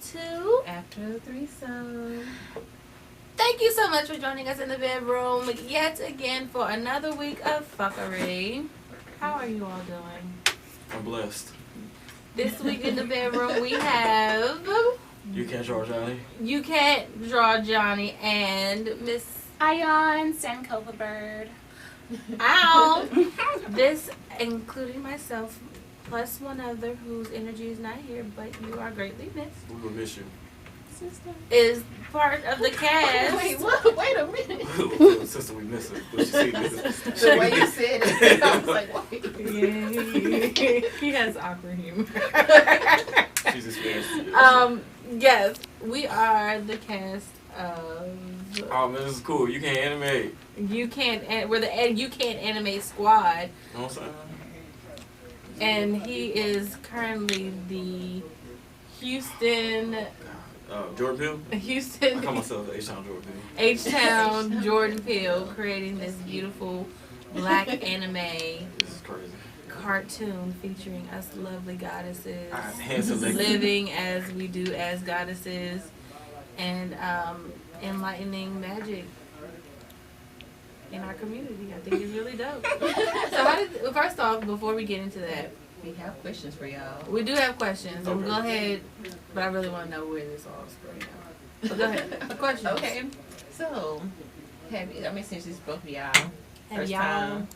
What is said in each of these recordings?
to After the Threesome. Thank you so much for joining us in the bedroom yet again for another week of fuckery. How are you all doing? I'm blessed. This week in the bedroom we have You can't draw Johnny. You Can't Draw Johnny and Miss Ion Sankova Bird. Ow. This including myself plus one other whose energy is not here, but you are greatly missed. We will miss you. Sister. Is part of the cast. Wait, what? Wait a minute. Sister, we miss her. But you see this. The way you said it, I was like, wait. Yeah, he has awkward humor. She's experienced. Yes, we are the cast of Oh man, this is cool. You can't animate. We're the You Can't Animate Squad, You know what I'm saying? and he is currently the Houston Jordan Peele? I call myself H-Town Jordan Peele. H-Town Jordan Peele, creating this beautiful black anime This is crazy. cartoon featuring us lovely goddesses Hand selected. living as we do as goddesses and enlightening magic in our community. I think it's really dope. So first off, before we get into that, We have questions for y'all. we do have questions. And Okay. go ahead, but I really want to know where this all sprang out. So go ahead. Questions. Okay. So, since it's both of y'all, Have first y'all time.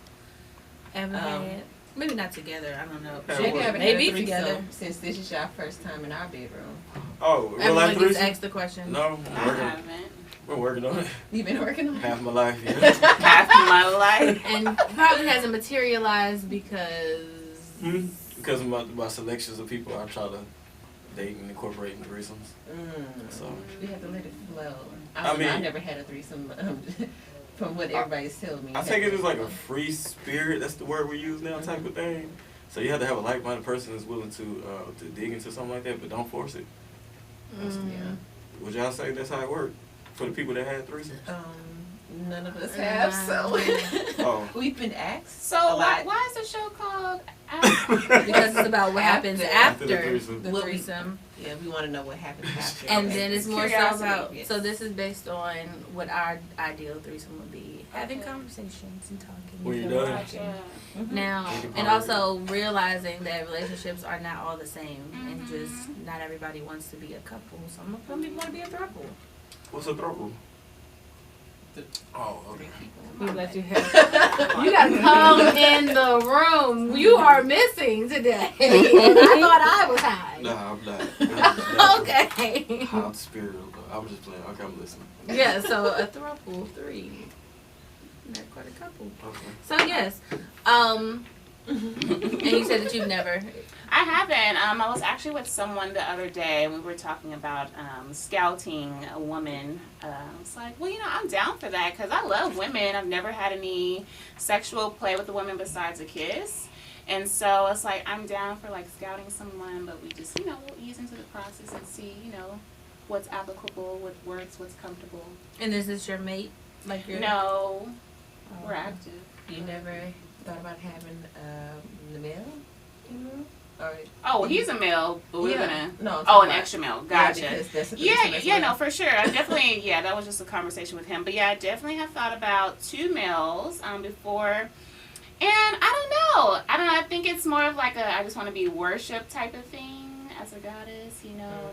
ever had, maybe not together, I don't know. Maybe haven't Maybe had a threesome together. since this is y'all first time in our bedroom. Oh, real Everyone life gets threesome? asked the question. No, I haven't. we're working on it. You've been working on it? Half my life, yeah. Half of my life. And probably hasn't materialized because Because of my selections of people, I try to date and incorporate in threesomes. So, We have to let it flow. I mean- I never had a threesome from what everybody's telling me. I take it as like a free spirit. That's the word we use now, type of thing. So you have to have a like-minded person that's willing to dig into something like that, but don't force it. Yeah. Would y'all say that's how it worked for the people that had threesomes? None of us have, so Oh. we've been asked. So a lot. why is the show called because it's about what happens After after the threesome. the What we- threesome. Yeah, we want to know what happened after. And then it's more so Curiosity, about, yes. so this is based on what our ideal threesome would be. Having Okay. conversations and talking. When and you're done. watching. Gotcha. Now, You can and probably- also realizing that relationships are not all the same, and Mhm. just not everybody wants to be a couple. Some people want to be a throuple. What's a throuple? Oh, okay. We let you have. You gotta come in the room. You are missing today. And I thought I was high. Nah, I'm not. I'm just not Okay. Hot spirit. I'm just playing. Okay, I'm listening. Yeah, so a throuple, three. Not quite a couple. Okay. So yes, and you said that you've never. I haven't. I was actually with someone the other day, and we were talking about scouting a woman. I was like, well, I'm down for that because I love women. I've never had any sexual play with a woman besides a kiss. And so it's like, I'm down for like scouting someone, but we just, we'll ease into the process and see, what's applicable, what works, what's comfortable. And is this your mate? Like your? No, Oh. we're active. You never thought about having the male? Or Oh, he's a male, but we're Yeah. gonna. No, I'm Oh, talking an about- extra male. Yeah, Gotcha. because that's a Yeah, threesome as yeah, well. no, for sure. I definitely, that was just a conversation with him. But yeah, I definitely have thought about two males before. And I don't know. I think it's more of like I just want to be worship type of thing as a goddess,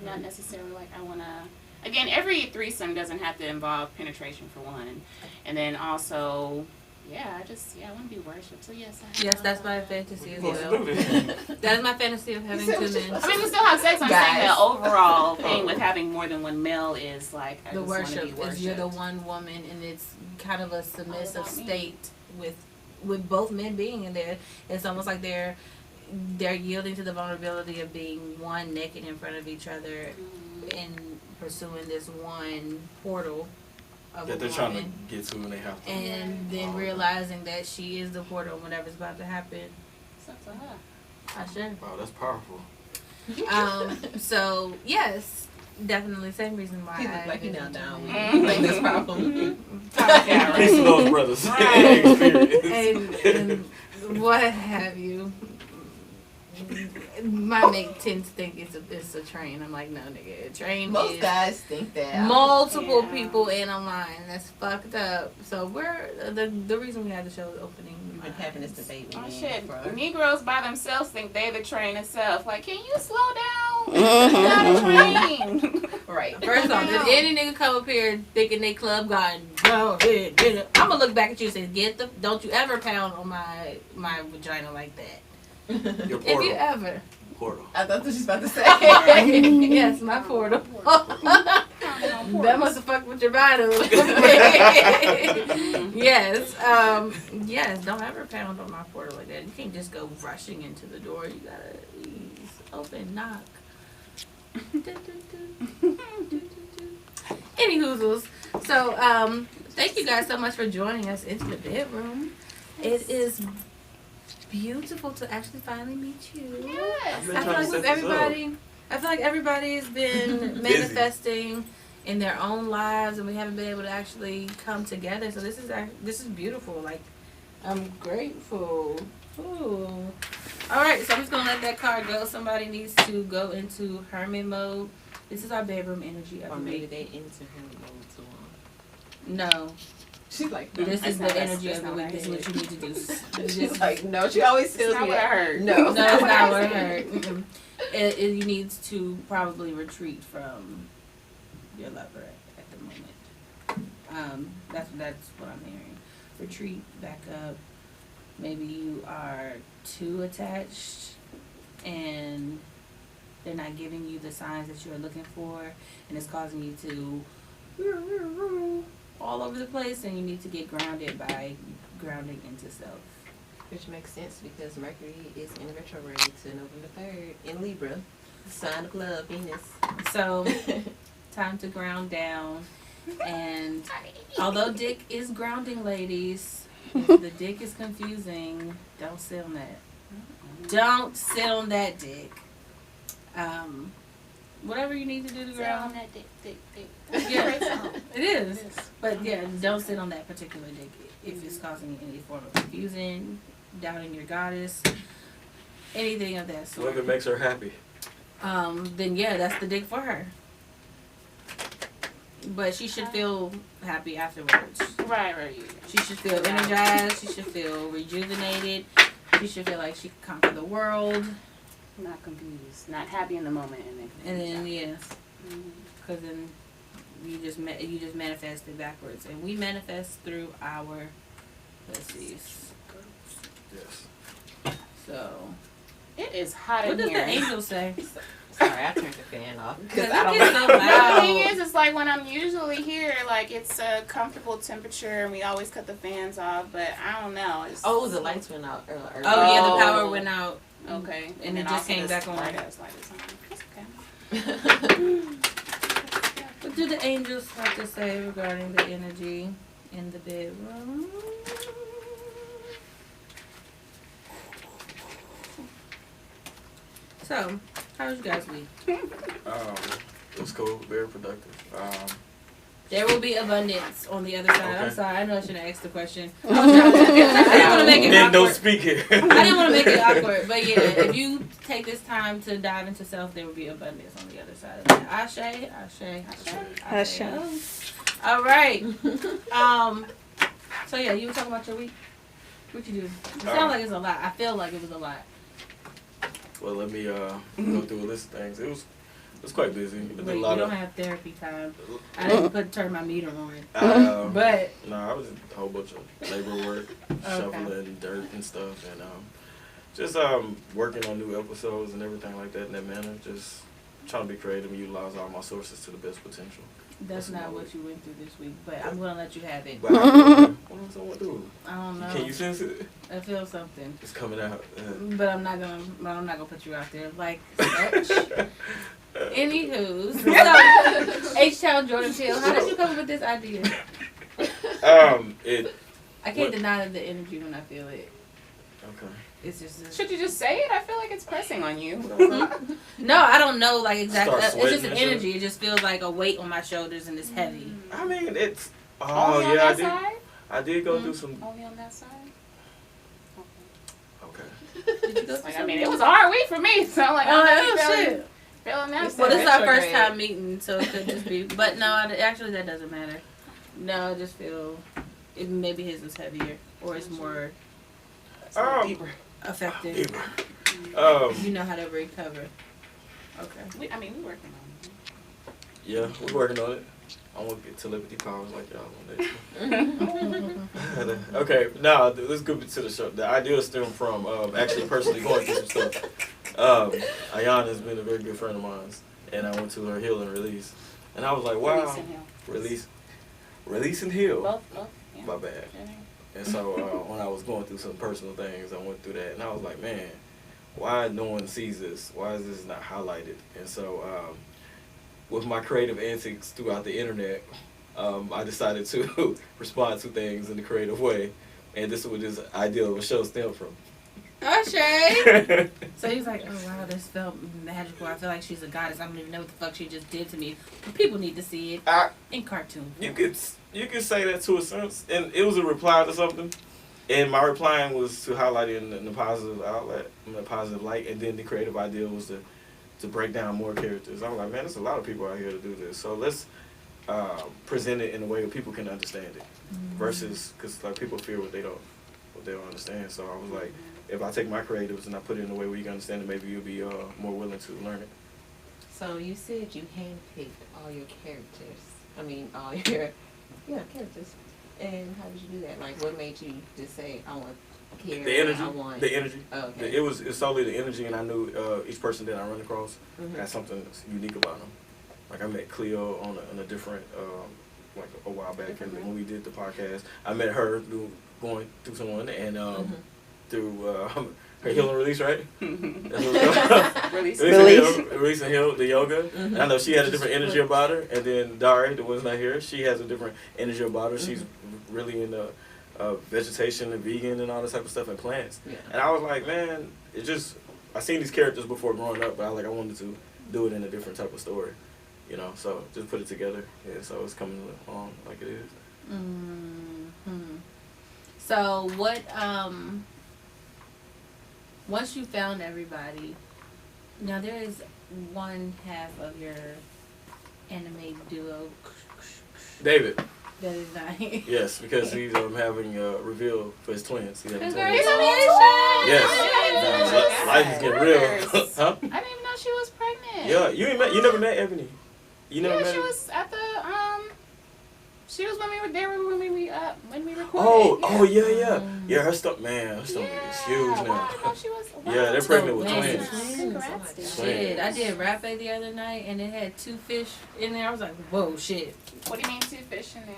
not necessarily like I want to. Again, every threesome doesn't have to involve penetration for one. And then also, I want to be worshipped. So yes, I have Yes, that's my fantasy as well. Absolutely. That's my fantasy of having said two what you- men. I mean, we still have sex. I'm saying Guys. the overall thing with having more than one male is like I The just wanna worship be is you're the worshipped. one woman, and it's kind of a submissive about me. state with both men being in there. It's almost like they're yielding to the vulnerability of being one naked in front of each other and pursuing this one portal of That a they're trying woman. to get to when they have to. And then realizing that she is the portal whenever's about to happen. It's up to her. I should. Wow, that's powerful. So yes, definitely same reason why He I looked like he now envisioned down. two men. Like this problem. Yeah, Peace to those brothers. Right. Experience. and what have you. my mate tends to think it's a train. I'm like, no, nigga, a train Most is guys think that. multiple Yeah. people in a line. That's fucked up. So we're the reason we had the show opening. We've been having this debate. Oh man, shit! for- Negroes by themselves think they the train itself. Like, can you slow down? It's not a train. Right. First off, if any nigga come up here thinking they club got go ahead, get it, I'm gonna look back at you and say, don't you ever pound on my vagina like that. Your If you portal. ever. Portal. I thought what you was about to say. Yes, my portal. That must have fucked with your body a little bit. Yes. Yes, don't ever pound on my portal like that. You can't just go rushing into the door. You gotta ease, open, knock. Any hoozles. So, thank you guys so much for joining us into the bedroom. It is beautiful to actually finally meet you. Yes. Been I feel trying to like set with this up. everybody, I feel like everybody's been Busy. manifesting in their own lives, and we haven't been able to actually come together. So this is beautiful. Like, I'm grateful. Ooh. All right, so I'm just gonna let that card go. Somebody needs to go into hermit mode. This is our bedroom energy Or of the maybe week. they into him mode too long. No, She's like, this That's is not- the that's- energy that's of the not week. what I This is what you need to do. she's like, no. She always That's tells not me what I that. heard. No, No, it's what not I what I said. heard. Mm-mm. You needs to probably retreat from your lover at the moment. That's what I'm hearing. Retreat, back up. Maybe you are too attached, and they're not giving you the signs that you're looking for, and it's causing you to all over the place, and you need to get grounded by grounding into self. Which makes sense because Mercury is in retrograde to November 3rd in Libra, the sign of love, Venus. So, time to ground down. And although dick is grounding, ladies, if the dick is confusing, don't sit on that. Don't sit on that dick. Whatever you need to do to ground. that dick. Yeah, it is. But yeah, don't sit on that particular dick if it's causing you any form of confusion, doubting your goddess, anything of that So if sort. it makes her happy. Then yeah, that's the dick for her. But she should feel happy afterwards. Right. She should feel energized. She should feel rejuvenated. She should feel like she can conquer the world. Not confused. Not happy in the moment. And then yes, Mhm. because then you just manifest it backwards, and we manifest through our pussies. Yes. So It is hot what in does here. the angel say? Sorry, I turned the fan off because Because I it don't gets know. so The loud. thing is, it's like when I'm usually here, like it's a comfortable temperature, and we always cut the fans off. But I don't know. It's, Oh, the lights went out earlier. Oh yeah, the Oh. power went out. Okay, And it then just also came this back on. bright-ass light is on. It's okay. What do the angels have to say regarding the energy in the bedroom? So, how was you guys' week? It was cool. Very productive. There will be abundance on the other side. I'm Okay. sorry, I know I shouldn't have asked the question. I didn't want to make it Then don't awkward. speak here. I didn't want to make it awkward, but yeah, if you take this time to dive into self, there will be abundance on the other side of that. Ashe, ashe, ashe, ashe. All right. So yeah, you were talking about your week. What you do? It sounds like it's a lot. I feel like it was a lot. Well, let me go through a list of things. It was quite busy. I did Wait, a we lot don't of. have therapy time. I didn't turn my meter on. But No, I was a whole bunch of labor work, shoveling dirt and stuff, and just working on new episodes and everything like that in that manner. Just trying to be creative and utilize all my sources to the best potential. that's not what you went through this week. But I'm gonna let you have it. But what was I do? I don't know. Can you sense it? I feel something. It's coming out. But I'm not gonna put you out there like such. Anywho, so H-Town Jordan Peele, how did you come up with this idea? It. I can't deny the energy when I feel it. Okay. It's just Should you just say it? I feel like it's pressing on you. no, I don't know like exactly. Start It's just sweating an and shit. energy. It just feels like a weight on my shoulders and it's heavy. I mean, it's. Oh Only on yeah, I that did. side? I did go through some. Only on that side? Okay. Did you go Like, I mean, it was a hard week for me, so I'm like, Oh, I'm shit. feeling that. Well, this is our first Retrograde. time meeting, so it could just be. But no, actually, that doesn't matter. No, I just feel maybe his is heavier or it's more effective. You know how to recover. Okay. We working on it. Yeah, we're working on it. I want to get telepathy powers like y'all one day. Okay, now let's go to the show. The idea stemmed from actually personally going through some stuff. Ayana has been a very good friend of mine, and I went to her heal and release, and I was like, wow, release and heal. Both, yeah. My bad. And so when I was going through some personal things, I went through that, and I was like, man, why no one sees this? Why is this not highlighted? And so with my creative antics throughout the internet, I decided to respond to things in a creative way, and this is where this idea of a show stemmed from. Shay. So he's like, oh wow, this felt magical. I feel like she's a goddess. I don't even know what the fuck she just did to me. But people need to see it in cartoon. You could say that to a sense, and it was a reply to something, and my replying was to highlight it in the positive outlet, in the positive light, and then the creative idea was to break down more characters. I'm like, man, there's a lot of people out here to do this, so let's present it in a way that people can understand it, versus because like people fear what they don't understand. So I was like, if I take my creatives and I put it in a way where you can understand it, maybe you'll be more willing to learn it. So you said you handpicked all your characters. I mean, all your characters. And how did you do that? Like, what made you just say, I want Kara, The energy. I want... The energy. Oh, okay. It's solely the energy, and I knew each person that I run across had something that's unique about them. Like I met Cleo on a different, like a while back, and when we did the podcast, I met her going through someone, and through her heal and release, right? That's what release and heal, the yoga. And I know she had a different energy about her, and then Dari, the one's not here, she has a different energy about her. She's really into vegetation and vegan and all this type of stuff and plants. Yeah. And I was like, man, I seen these characters before growing up, but I wanted to do it in a different type of story, you know. So just put it together, yeah. So it's coming along like it is. So what? Once you found everybody, now there is one half of your anime duo. David. That is not here. Yes, because he's having a reveal for his twins. Congratulations! Yes. Life is getting real. Huh? I didn't even know she was pregnant. Yeah, you never met Ebony. You never met she her? was at the She was when we were there when we recorded. Oh yeah. Her stomach, is huge now. Wow, she was, wow. Yeah, they're pregnant with twins. Congrats, dude. Shit, I did rape the other night and it had 2 fish in there. I was like, whoa, shit. What do you mean 2 fish in there?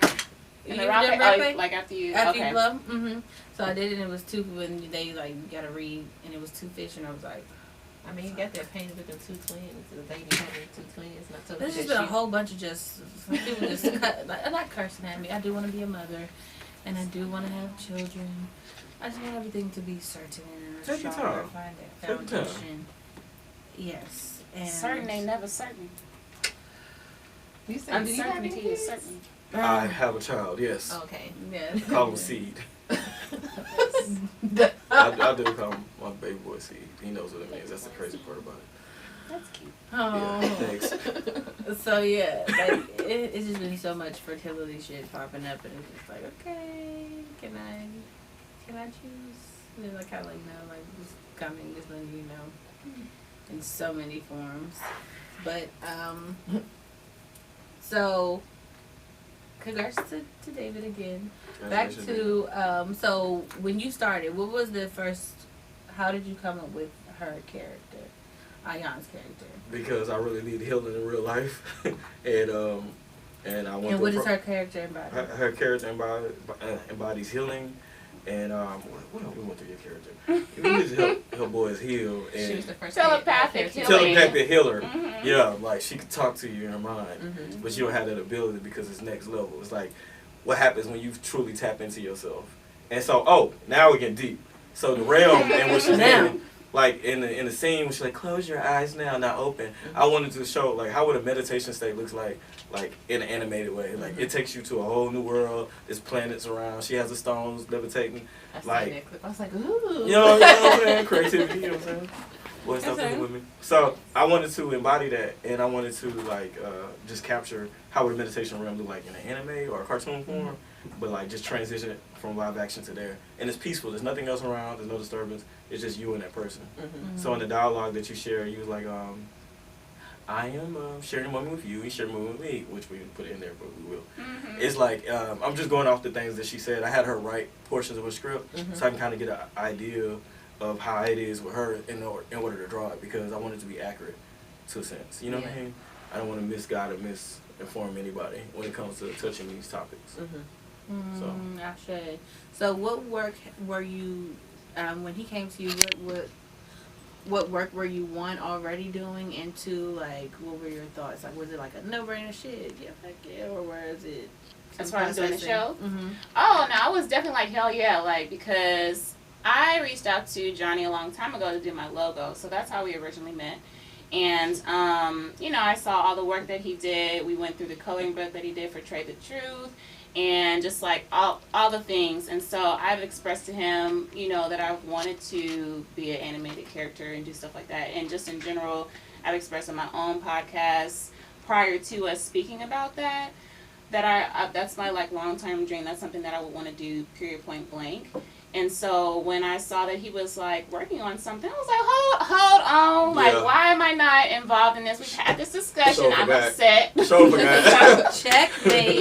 In the You rape? did Oh, rape? like after you After you blow? So I did it and it was 2 when they like gotta read and it was 2 fish and I was like, I mean, you got that painted with them 2 twins. The baby having 2 twins. Not so there's just been a whole bunch of some people just not cursing at me. I do want to be a mother and I do want to have children. I just want everything to be certain and Take your strong time. and find that Take your time. foundation. Yes. And certain ain't never certain. You said, did you have any Uncertainty is kids? certain. I have a child, yes. Okay. Yes. Call him Seed. I do call him my baby boy Seed. He knows what it means. That's the crazy part about it. That's cute. Oh. Yeah, thanks. So yeah, like it's just been so much fertility shit popping up, and it's just like, okay, can I choose? And then I kind of like no, like just coming, just letting you know, in so many forms. But so congrats to David again. Back to so when you started, what was the first? How did you come up with her character, Ayan's character? Because I really need healing in real life, and I want. And what is her character embody? Her character embodies healing, and what else we want through your character? We need to help boys heal and She was the first Telepathic healing. telepathic healer. Yeah, like she can talk to you in her mind, but you don't have that ability because it's next level. It's like what happens when you truly tap into yourself. And so, now we're getting deep. So the realm in which she's in like in the scene when she's like, close your eyes now, not open. I wanted to show like how would a meditation state looks like in an animated way. Like it takes you to a whole new world. There's planets around. She has the stones levitating. I seen Like, that clip. I was like, ooh. you know what I'm saying? Creativity, you know what I'm saying? Boy, stop thinking with me. So I wanted to embody that, and I wanted to like just capture how would a meditation realm look like in an anime or a cartoon form, but like just transition it from live action to there. And it's peaceful. There's nothing else around. There's no disturbance. It's just you and that person. So in the dialogue that you share, you was like, I am sharing a moment with you. You share a moment with me, which we put in there, but we will. It's like I'm just going off the things that she said. I had her write portions of her script, so I can kind of get an idea of how it is with her in order to draw it, because I want it to be accurate to a sense. You know what I mean? I don't want to misguide or misinform anybody when it comes to touching these topics. So I should. So what work were you when he came to you? What work were you already doing, and two, like what were your thoughts? Like was it like a no-brainer shit? Yeah, fuck yeah, or was it? As far as doing the show? Mm-hmm. Oh no, I was definitely like hell yeah, like because I reached out to Johnny a long time ago to do my logo, so that's how we originally met. And you know, I saw all the work that he did. We went through the coloring book that he did for Trade the Truth, and just like all the things. And so I've expressed to him, you know, that I wanted to be an animated character and do stuff like that. And just in general, I've expressed on my own podcast prior to us speaking about that that's my like long-term dream. That's something that I would want to do, period, point blank. And so when I saw that he was like working on something, I was like, hold on, like why am I not involved in this? We've had this discussion. I'm upset. Checkmate.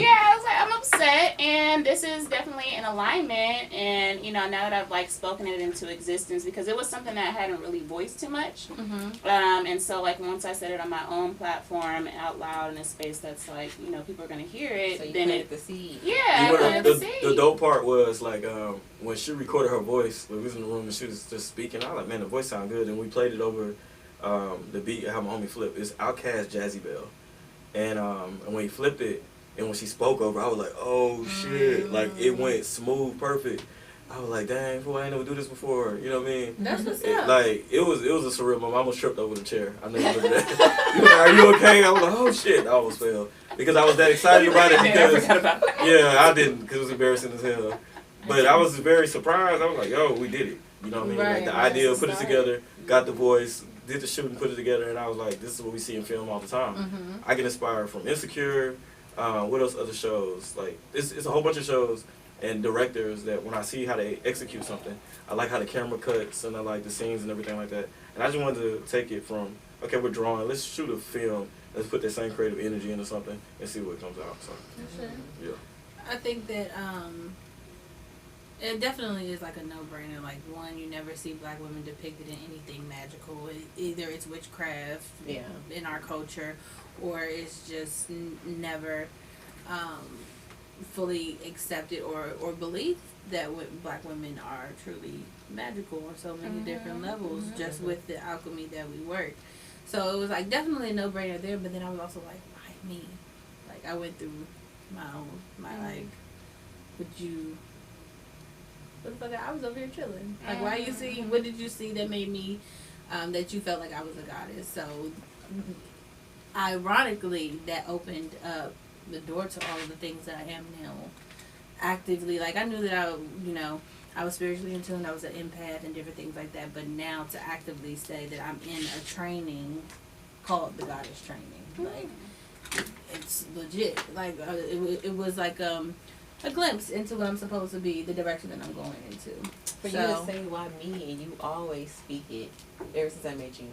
Yeah, I was like, I'm upset, and this is definitely in alignment. And you know, now that I've like spoken it into existence, because it was something that I hadn't really voiced too much. And so like once I said it on my own platform out loud in a space that's like, you know, people are gonna hear it. So you then planted the seed. Yeah, you know, I planted the seed. The dope part was like when she recorded her voice, we was in the room and she was just speaking. I was like, man, the voice sound good, and we played it over the beat. I have my homie flip. It's Outkast Jazzy Bell, and when he flipped it and when she spoke over, I was like, oh shit, like it went smooth, perfect. I was like, dang, fool, I ain't never do this before. You know what I mean? That's what's up. Like it was a surreal moment. I almost tripped over the chair. I never remember that. You was like, are you okay? I was like, oh shit, I almost fell because I was that excited about it. Because I didn't, because it was embarrassing as hell. But I was very surprised. I was like, yo, we did it. You know what I mean? Like the idea, put it together, got the voice, did the shoot and put it together, and I was like, this is what we see in film all the time. I get inspired from Insecure, what else other shows? Like, it's a whole bunch of shows and directors that when I see how they execute something, I like how the camera cuts and I like the scenes and everything like that. And I just wanted to take it from, okay, we're drawing, let's shoot a film, let's put that same creative energy into something and see what comes out. So, yeah. I think that it definitely is like a no-brainer. Like, one, you never see black women depicted in anything magical. Either it's witchcraft in our culture, or it's just never fully accepted or believed that black women are truly magical on so many different levels, just with the alchemy that we work. So it was like definitely a no-brainer there, but then I was also like, why me? Like, I went through my like, would you... What the fuck? I was over here chilling. Like, why you see? What did you see that made me, that you felt like I was a goddess? So, ironically, that opened up the door to all of the things that I am now. Actively, like, I knew that I was spiritually in tune. I was an empath and different things like that. But now to actively say that I'm in a training called the Goddess Training, like, it's legit. Like, it was like a glimpse into what I'm supposed to be, the direction that I'm going into. For you to say why me, and you always speak it, ever since I met you,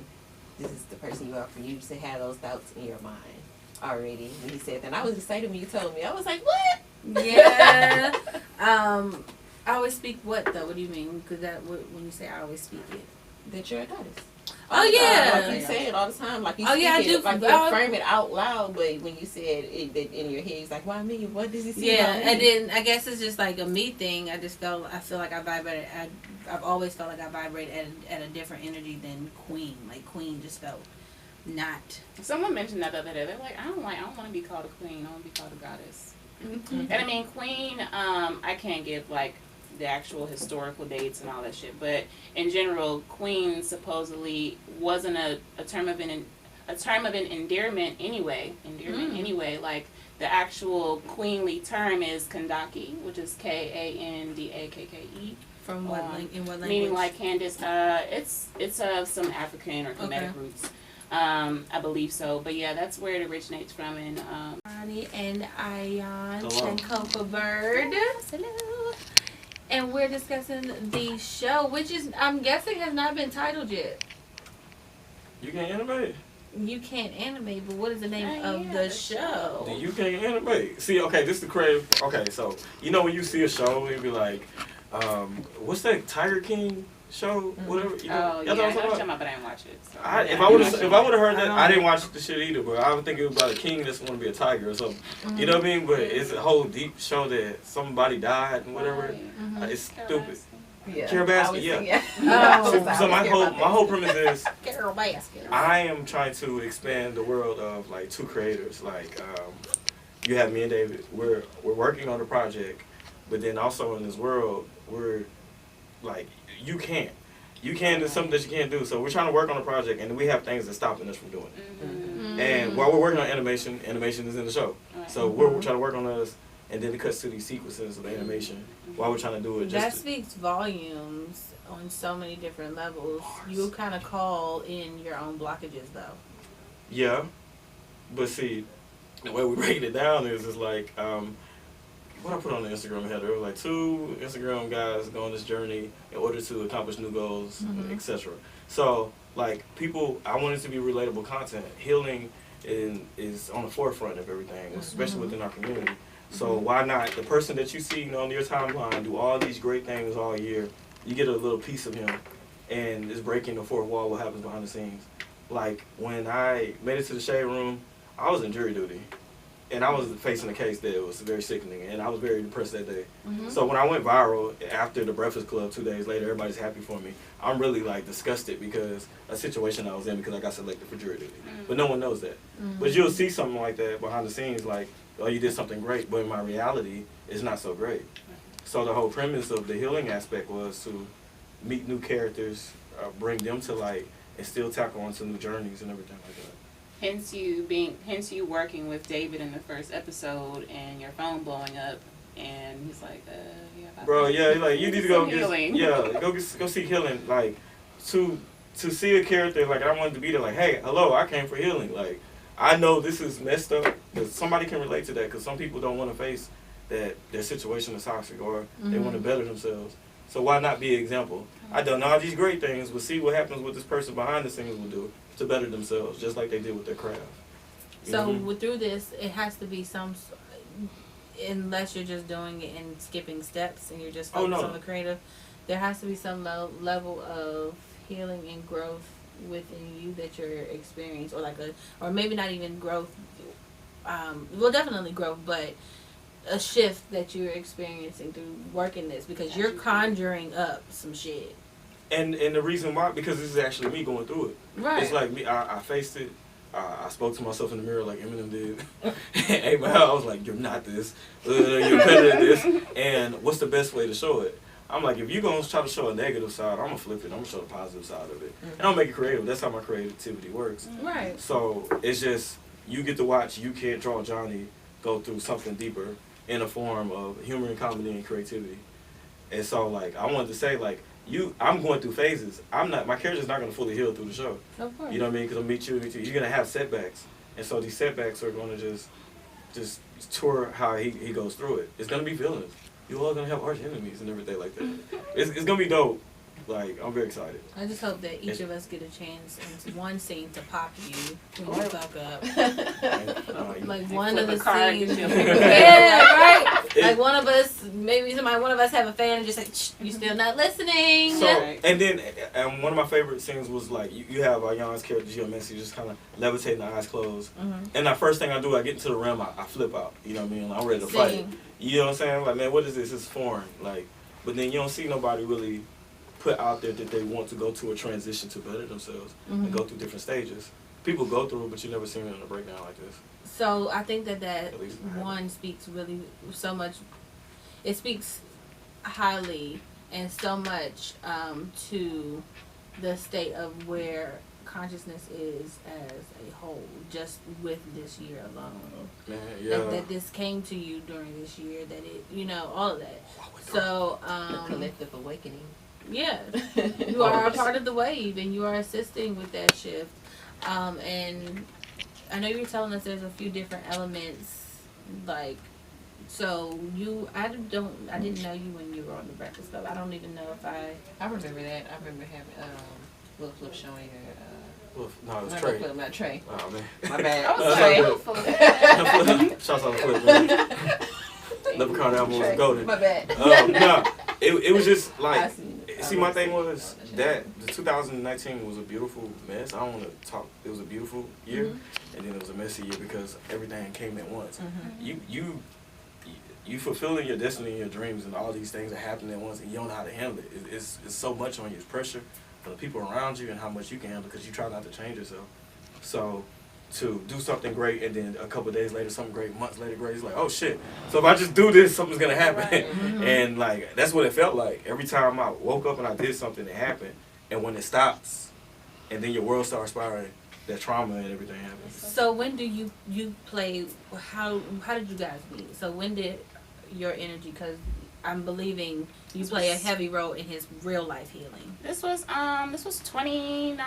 this is the person you are, for you to have those doubts in your mind already. When you said that, and I was excited when you told me. I was like, what? Yeah. I always speak what, though? What do you mean? Because when you say I always speak it. That you're a goddess. Oh, yeah. Like you say it all the time. Like you speak I do. It, like you affirm it out loud, but when you said it in your head, it's like, why me? What does he see? Yeah, and then I guess it's just like a me thing. I feel like I vibrated. I've always felt like I vibrate at a different energy than Queen. Like, Queen just felt not. Someone mentioned that the other day. They're like, I don't want to be called a queen. I want to be called a goddess. And I mean, Queen, I can't give like the actual historical dates and all that shit. But in general, queen supposedly wasn't a term of an endearment anyway. Anyway, like the actual queenly term is Kandake, which is Kandakke. From what in what language? Meaning like Candace. It's of some African or Kemetic roots. I believe so. But yeah, that's where it originates from. And Ronnie and Ion Hello. and Coco Bird. Hello. And we're discussing the show, which is, I'm guessing, has not been titled yet. You can animate. You can't animate, but what is the name Oh, of yeah, the the show? The UK animate. See, okay, this is the creative. Okay, so you know when you see a show, it'd be like, what's that Tiger King show? Whatever. You know, oh y'all yeah, I know what I'm know what you're talking talking about? about, but I didn't watch it. So. If Yeah, I would watched have it. heard that, I I didn't watch the shit either. But I would think it was about a king that's going to be a tiger or something. You know what I mean? But it's a whole deep show that somebody died and whatever. Right. It's stupid. Yeah. Carol Baskin, I was yeah. thinking- Oh. So my whole premise is Carol Baskin. I am trying to expand the world of like two creators. Like you have me and David. We're working on a project, but then also in this world we're like you can't do something that you can't do. So we're trying to work on a project, and we have things that's stopping us from doing it. Mm-hmm. And while we're working on animation is in the show. Right. So we're trying to work on us, and then it cuts to these sequences of animation while we're trying to do it. That Just speaks volumes on so many different levels. You kind of call in your own blockages, though. yeah, but see, the way we break it down is like what I put on the Instagram header, like 2 Instagram guys go on this journey in order to accomplish new goals, etc. So like people, I want it to be relatable content. Healing is on the forefront of everything, especially within our community. So why not the person that you see on your timeline do all these great things all year? You get a little piece of him, and it's breaking the fourth wall. What happens behind the scenes? Like when I made it to the shade room, I was in jury duty, and I was facing a case that was very sickening, and I was very depressed that day. So when I went viral after the Breakfast Club 2 days later, everybody's happy for me. I'm really like disgusted because a situation I was in because I got selected for jury duty, but no one knows that. But you'll see something like that behind the scenes, like, oh, you did something great, but in my reality, it's not so great. So the whole premise of the healing aspect was to meet new characters, bring them to light, and still tackle onto new journeys and everything like that. Hence you working with David in the first episode and your phone blowing up, and he's like, yeah. Bro, yeah, like you need to go healing. go seek healing. Like to see a character, like I wanted to be there, like, hey, hello, I came for healing. Like I know this is messed up, because somebody can relate to that, because some people don't want to face that their situation is toxic or they want to better themselves. So why not be an example? I done all these great things. We'll see what happens with this person behind the scenes will do to better themselves, just like they did with their craft. So through this, it has to be unless you're just doing it and skipping steps and you're just focused on the creative, there has to be some level of healing and growth within you that you're experiencing, or maybe not even growth. Well, definitely growth, but a shift that you're experiencing through working this, because you're conjuring up some shit. And the reason why, because this is actually me going through it. Right. It's like me. I faced it. I spoke to myself in the mirror like Eminem did. And I was like, "You're not this. You're better than this." And what's the best way to show it? I'm like, if you're gonna try to show a negative side, I'm gonna flip it. I'm gonna show the positive side of it, and I'll make it creative. That's how my creativity works. Right. So it's just you get to watch. You can't draw Johnny go through something deeper in a form of humor and comedy and creativity. And so like I wanted to say like. I'm going through phases. My character's not going to fully heal through the show. Of course. You know what I mean? Because I'll meet you. You're going to have setbacks. And so these setbacks are going to just tour how he goes through it. It's going to be villains. You're all going to have arch enemies and everything like that. It's going to be dope. Like, I'm very excited. I just hope that each of us get a chance in one scene to pop you when you fuck up. Like one of the scenes. Yeah, right? Like one of us, maybe one of us have a fan and just like, shh, you still not listening. So, and then one of my favorite scenes was like, you have Ayan's character, Gio Messi, just kind of levitating, the eyes closed. And the first thing I do, I get into the realm, I flip out. You know what I mean? I'm ready to fight. You know what I'm saying? Like, man, what is this? It's foreign. Like, but then you don't see nobody really put out there that they want to go to a transition to better themselves and go through different stages. People go through it, but you never see them in a breakdown like this. So I think that one speaks really so much. It speaks highly and so much to the state of where consciousness is as a whole, just with this year alone. Man, yeah. That this came to you during this year, that it, all of that. So, The collective awakening. yeah, you are a part of the wave, and you are assisting with that shift. And I know you're telling us there's a few different elements, like, so I didn't know you when you were on the Breakfast Club. I don't even know if I remember that. I remember having Will Flip showing your No, it was not Trey. Flip, not Trey. Oh, man. My bad. I was That's like, Shouts out to Flip, man. Leprechaun album was Trey. golden. My bad. No, it was just I like, see, my thing was that the 2019 was a beautiful mess. I don't want to talk. It was a beautiful year, and then it was a messy year because everything came at once. You fulfilling your destiny and your dreams, and all these things are happening at once, and you don't know how to handle it. It's so much on you. It's pressure for the people around you and how much you can handle because you try not to change yourself. So to do something great and then a couple of days later, something great, months later, great, it's like, oh shit. So if I just do this, something's gonna happen. Right. And like that's what it felt like. Every time I woke up and I did something, it happened. And when it stops, and then your world starts spiraling, that trauma and everything happens. So when do you play? How did you guys meet? So when did your energy? Because I'm believing you play a heavy role in his real life healing. This was 2019.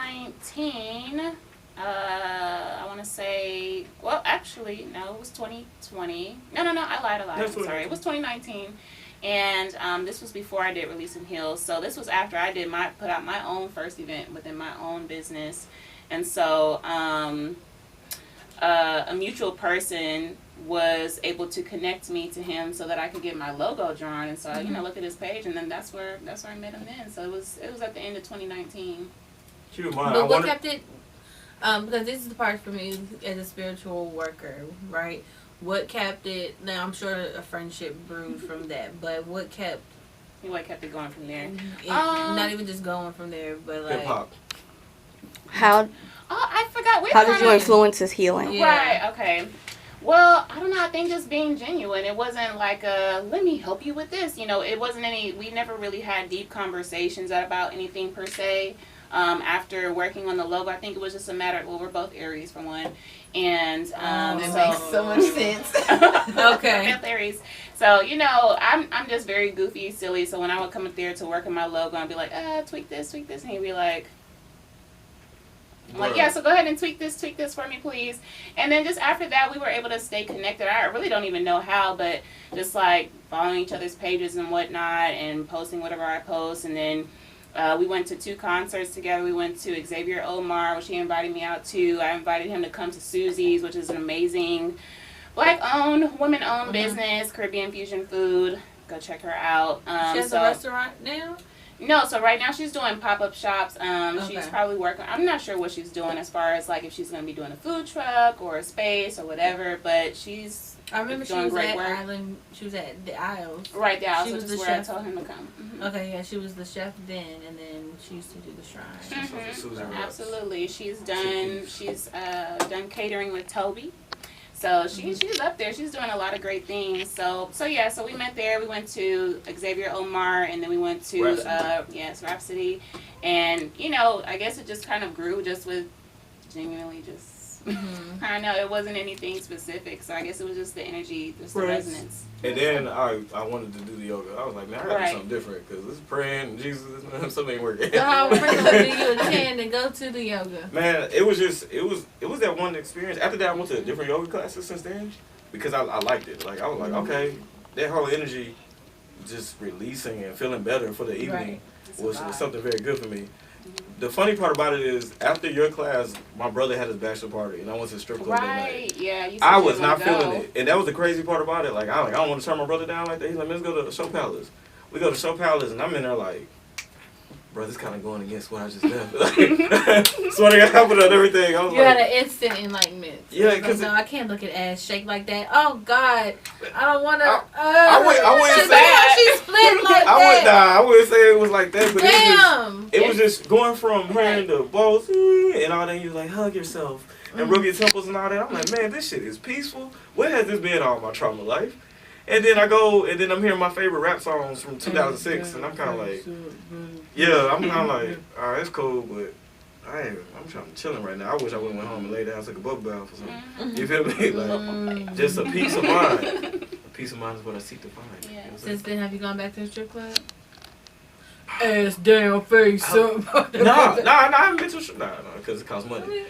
I want to say, well, actually, no, it was 2020. No, I lied. I'm sorry. It was 2019. And this was before I did Release and Heal. So this was after I put out my own first event within my own business. And so a mutual person was able to connect me to him so that I could get my logo drawn. And so I, looked at his page, and then that's where I met him then. So it was at the end of 2019. Keep in mind, But what kept it? Because this is the part for me as a spiritual worker, right? What kept it? Now I'm sure a friendship brewed from that, but what kept it going from there? Not even just going from there, but like hip hop. How I forgot. how did you influence his healing? Yeah. Right. Okay. Well, I don't know. I think just being genuine. It wasn't like let me help you with this. It wasn't any. We never really had deep conversations about anything per se. After working on the logo, I think it was just a matter of, well, we're both Aries for one, and That makes so much sense. Okay. Both Aries. So I'm just very goofy, silly. So when I would come up there to work on my logo, I'd be like, tweak this, and he'd be like. I'm like, yeah, so go ahead and tweak this for me, please. And then just after that, we were able to stay connected. I really don't even know how, but just like following each other's pages and whatnot and posting whatever I post. And then we went to 2 concerts together. We went to Xavier Omar, which he invited me out to. I invited him to come to Susie's, which is an amazing Black-owned, women-owned business, Caribbean fusion food. Go check her out. She has a restaurant now? No, so right now she's doing pop-up shops. Okay. She's probably working. I'm not sure what she's doing as far as like if she's going to be doing a food truck or a space or whatever, but she's I remember she doing was great at work. Island. She was at the Isles. Right there, She so was just the where chef. I told him to come. Okay, yeah, she was the chef then, and then she used to do the shrine. Absolutely, she's done catering with Toby. So she's up there. She's doing a lot of great things. So yeah. So we met there. We went to Xavier Omar, and then we went to Rhapsody, and I guess it just kind of grew just with genuinely just. I don't know. It wasn't anything specific. So I guess it was just the energy, just the resonance. And then I wanted to do the yoga. I was like, man, I gotta do something different because this praying and Jesus, something ain't working. So how frequently do you attend and go to the yoga? Man, it was that one experience. After that, I went to different yoga classes since then because I liked it. Like I was like, okay, that whole energy, just releasing and feeling better for the evening was something very good for me. The funny part about it is, after your class, my brother had his bachelor party, and I went to the strip club that night. Yeah. I was not feeling it, and that was the crazy part about it. Like I don't want to turn my brother down like that. He's like, let's go to the Show Palace. We go to Show Palace, and I'm in there like, bro, this kind of going against what I just did. So I got happened and everything. I was You like, had an instant enlightenment. Yeah, because no, I can't look at ass shake like that. Oh God, I don't want to. I wouldn't say she split like that. I wouldn't say it was like that, but Damn. it was just going from hearing the balls and all that. You was like, hug yourself and rub your temples and all that. I'm like, man, this shit is peaceful. Where has this been all my trauma life? And then I'm hearing my favorite rap songs from 2006, and I'm kind of like, yeah, I'm kind of like, all right, it's cool, but I'm trying to chilling right now. I wish I would have went home and laid down, took a bubble bath or something. You feel me? Like, just a peace of mind. A peace of mind is what I seek to find. Yeah. You know what I'm Since saying? then, have you gone back to the strip club? Ass down face, something. No, I haven't been to a strip club. No, because it costs money. Money.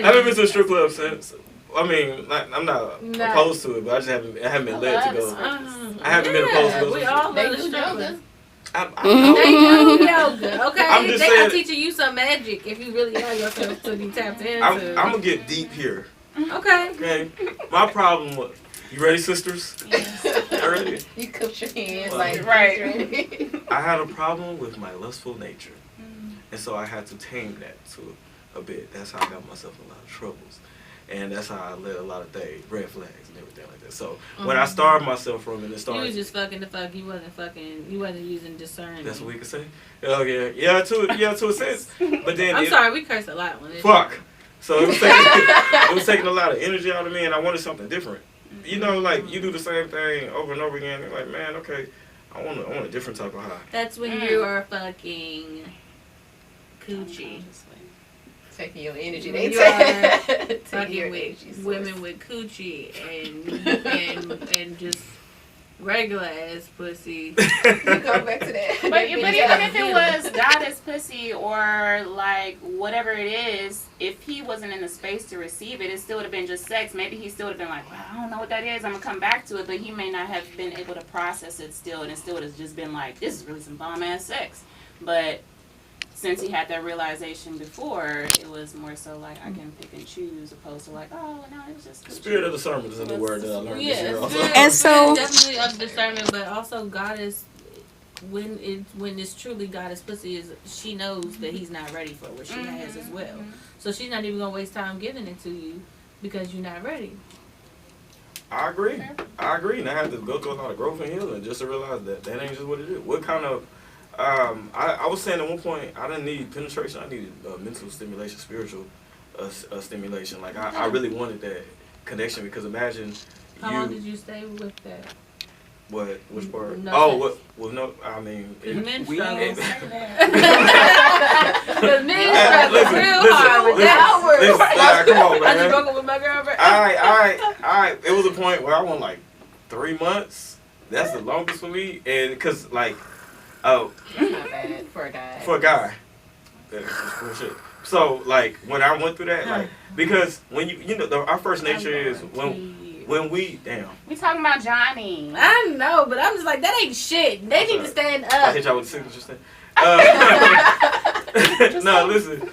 I haven't been to a strip club since. I mean, I'm not opposed to it, but I haven't been led to go. I haven't been opposed to go. We all They love do the strip club. yoga. They do yoga, okay? I'm just They saying- are teaching you some magic if you really allow yourself to be tapped into. I'm gonna get deep here. Okay. Okay, my problem was. You ready, sisters? You ready? You cup your hands like Right. I had a problem with my lustful nature, and so I had to tame that to a bit. That's how I got myself in a lot of troubles, and that's how I let a lot of things, red flags and everything like that. So when I starved myself from it, and You started. was just fucking the fuck. You wasn't using discernment. That's what we could say. Oh yeah, to a sense. But then I'm sorry, we curse a lot when it's fuck. So it was taking a lot of energy out of me, and I wanted something different. You know, like you do the same thing over and over again. You're like, man, okay, I want a different type of high. That's when you are fucking coochie. taking your energy. You They are taking Fucking your with energy. source. women with coochie and just regular ass pussy. You go back to that. But even if it was goddess pussy or like whatever it is, if he wasn't in the space to receive it, it still would have been just sex. Maybe he still would have been like, well, I don't know what that is. I'm gonna come back to it, but he may not have been able to process it still, and it still would have just been like, this is really some bomb ass sex. But since he had that realization before, it was more so like I can pick and choose, opposed to like, oh no, it was just Spirit of discernment is another word that I learned this year. Also. And so- definitely of discernment, but also goddess. When it's truly goddess pussy, is she knows that he's not ready for what she has as well. So she's not even gonna waste time giving it to you because you're not ready. I agree, and I had to go through a lot of growth and healing just to realize that ain't just what it is. What kind of I was saying at one point, I didn't need penetration. I needed mental stimulation, spiritual stimulation. Like I really wanted that connection because imagine How long did you stay with that? What? Which part? No Oh, sex. what? Well, no. I mean, Because men we. struggle. Listen, Because men struggle real hard with that. listen, come on, I just man. broke up with my girlfriend. All right. It was a point where I went like 3 months. That's the longest for me, and because like, oh, That's not bad for a guy. for a guy, that's just bullshit. So like when I went through that, like because when you know our first nature is when we damn. We talking about Johnny. I know, but I'm just like, that ain't shit. They need to stand I up. hit y'all with the signature thing. No, listen.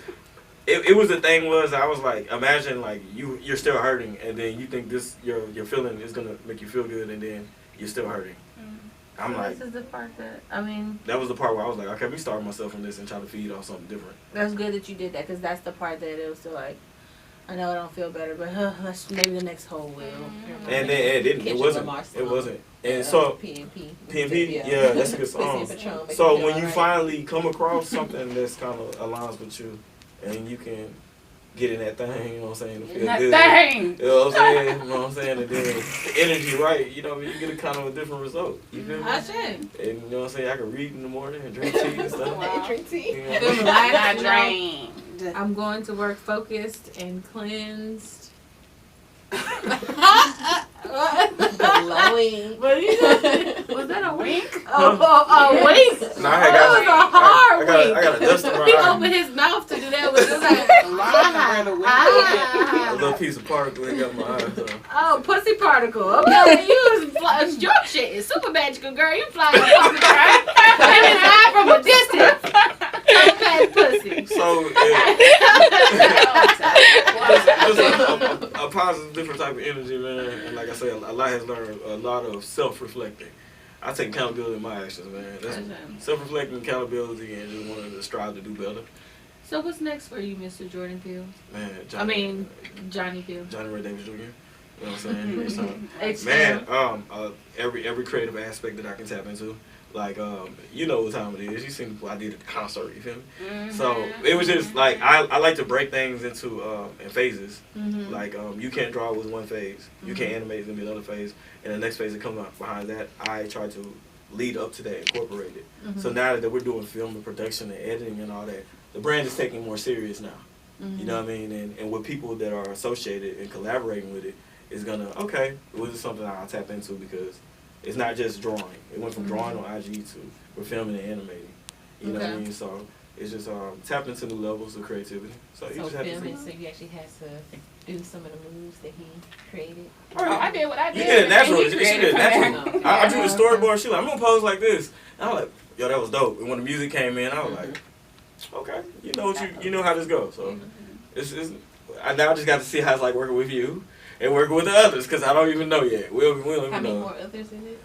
It was the thing was I was like, imagine like you're still hurting, and then you think this your feeling is gonna make you feel good, and then you're still hurting. I'm like, This is the part that, I mean, that was the part where I was like, okay, let me start myself from this and try to feed off something different. that's good that you did that because that's the part that it was still like, I know I don't feel better, but let's maybe the next hole will. And then it wasn't. And so PNP, yeah, that's a good song. So when you finally come across something that's kind of aligns with you, and you can get in that thing, you know what I'm saying, to feel That good. thing. You know what I'm saying? You know what I'm saying? And then the energy right, you know, you get a kind of a different result. You feel me? I should. And you know what I'm saying? I can read in the morning and drink tea and stuff. Wow. Drink tea. You know? Feel relaxed, you know? Drained. I'm going to work focused and cleansed. Glowing. What you doing? Was that a wink? Wink? Oh, wink. No, I That was a hard wink. I got a dust in my He eye. opened his mouth to do that with his A little piece of particle that got in my eye. So. Oh, pussy particle. Okay, you was your shit is super magical, girl. You flying off the ground. And it's eye from a distance. So past pussy. So, just a positive, different type of energy, man. And like I say, a lot has learned a lot of self-reflecting. I take accountability in my actions, man. That's self-reflecting, accountability, and just wanting to strive to do better. So what's next for you, Mr. Jordan Peele? Man, Johnny Peele. Johnny Ray Davis Jr. You know what I'm saying? So, H. man, every creative aspect that I can tap into, Like, you know what time it is. You seen what I did at the concert, you feel me? So it was just like, I like to break things into in phases. Like, you can't draw with one phase. You can't animate, it's gonna be another phase. And the next phase that comes up behind that, I try to lead up to that, incorporate it. So now that we're doing film and production and editing and all that, the brand is taking more serious now. You know what I mean? And with people that are associated and collaborating with it, it's gonna, okay, well, this is something I'll tap into because it's not just drawing. It went from drawing on IG to we're filming and animating. You know what I mean? So it's just tap into new levels of creativity. So you just have to see. So you actually had to do some of the moves that he created. Oh, I did what I did. You did it naturally. and She he did created it from naturally. there. I drew the storyboard. She like, I'm gonna pose like this. And I was like, yo, that was dope. And when the music came in, I was like, okay, you know what you know how this goes. So it's I now just got to see how it's like working with you and working with the others because I don't even know yet. We don't even How many know. more others is it?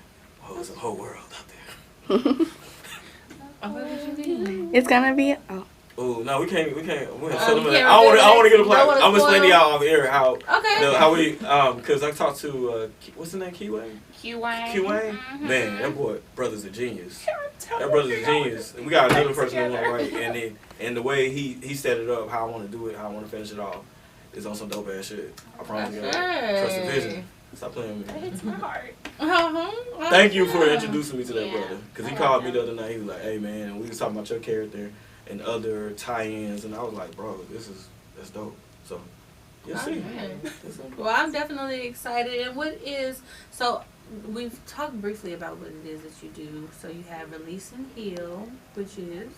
Oh, there's a whole world out there. It's gonna be. Oh. Oh no, we can't. We you tell them can't that. reveal I want to get a it? plot. Don't wanna I'm explaining spoil? y'all off air how Okay. how we because I talked to what's his name, Keyway. Q-Wayne. Keyway, man, that boy brother's a genius. That brother's a genius. We got another person who want to write, and the way he set it up, how I want to do it, how I want to finish it off, is on some dope ass shit. I promise you. Trust the vision. Stop playing with That me. hits my heart. Thank you for introducing me to that Yeah. brother. Because he called me the other night. He was like, hey, man, and we was talking about your character and other tie-ins. And I was like, bro, that's dope. So, you'll see. Well, I'm definitely excited. And so we've talked briefly about what it is that you do. So you have Release and Heal, which is?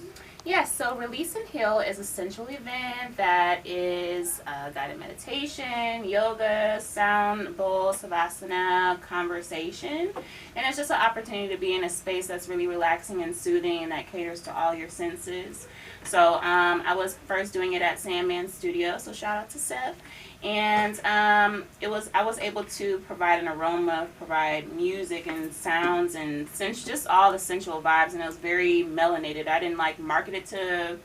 Yes, so Release and Heal is a sensual event that is guided meditation, yoga, sound bowl, savasana, conversation. And it's just an opportunity to be in a space that's really relaxing and soothing and that caters to all your senses. So I was first doing it at Sandman Studio, so shout out to Seth. And I was able to provide an aroma, provide music and sounds and just all the sensual vibes, and it was very melanated. I didn't market it to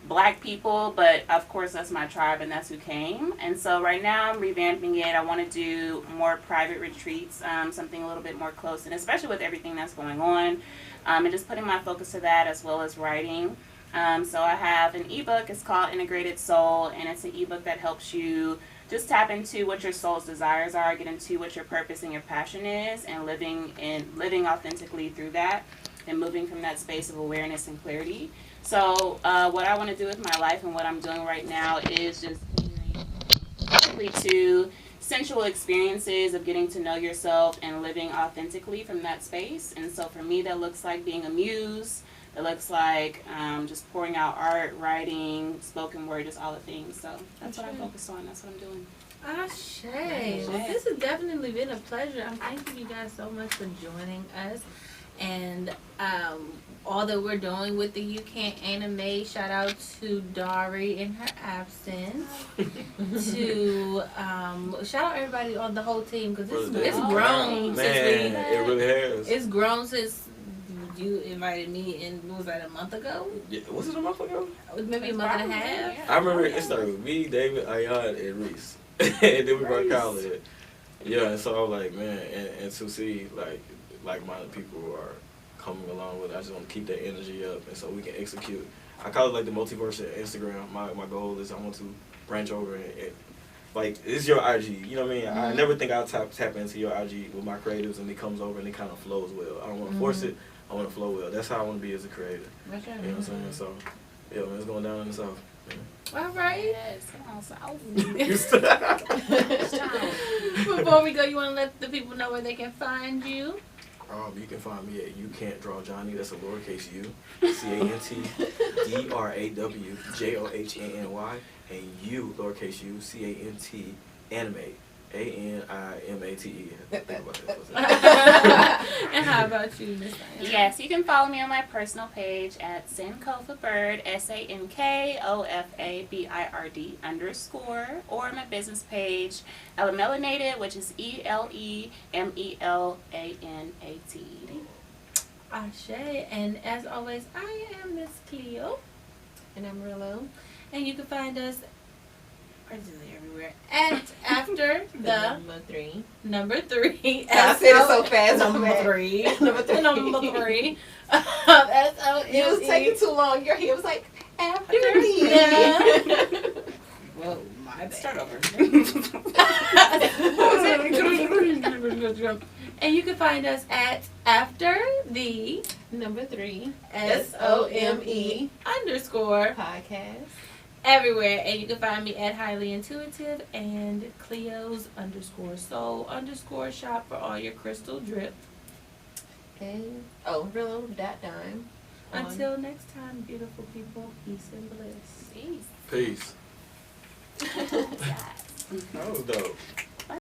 black people, but of course that's my tribe and that's who came. And so right now I'm revamping it. I want to do more private retreats, something a little bit more close, and especially with everything that's going on, and just putting my focus to that as well as writing. So I have an ebook. It's called Integrated Soul, and it's an ebook that helps you just tap into what your soul's desires are, get into what your purpose and your passion is, and living authentically through that, and moving from that space of awareness and clarity. So what I want to do with my life and what I'm doing right now is just to sensual experiences of getting to know yourself and living authentically from that space. And so for me, that looks like being a muse. It looks like just pouring out art, writing, spoken word, just all the things. So that's what I'm focused on. That's what I'm doing. Ashe. Well, this has definitely been a pleasure. I'm thanking you guys so much for joining us. And all that we're doing with the You Can't Animate, shout out to Dari in her absence. To shout out everybody on the whole team because it's grown Man, since it really has. it's grown since you invited me in. Was that a month ago? Yeah, was it a month ago? Maybe a month and a half. I remember it started with me, David, Ayan, and Reese. And then we brought Kyle in. Yeah, and so I was like, man, and to see like-minded people who are coming along with it, I just want to keep that energy up and so we can execute. I call it like the multiverse of Instagram. My goal is I want to branch over and like, it's your IG, you know what I mean? I never think I'll tap into your IG with my creatives and it comes over and it kind of flows well. I don't want to force it. I want to flow well. That's how I want to be as a creator. That's right. You know what I'm saying? So, yeah, man, it's going down in the South. All right. Yes, come on, South. Before we go, you want to let the people know where they can find you? You can find me at You Can't Draw Johnny. That's a lowercase u, CANTDRAWJOHNNY, and you lowercase u, CANT animate. ANIMATE. And how about you, Miss Diana? Yes, you can follow me on my personal page at Sankofa Bird, SANKOFABIRD _ or my business page, Ella Melanated, which is ELEMELANATED. Ashe, and as always, I am Miss Cleo, And I'm Rillo. and you can find us everywhere at after the number 3. number 3. I said it so fast. Number 3. Number 3. Number 3. S-O-M-E. It was taking too long. Your head was like, after After me. the- Whoa, my bad. Start over. And you can find us at after the Number 3. SOME _ Podcast. everywhere. And you can find me at highly intuitive and Cleo's _ soul _ shop for all your crystal drip. And real dime. Until next time, beautiful people, peace and bliss. Peace. Peace. That was dope.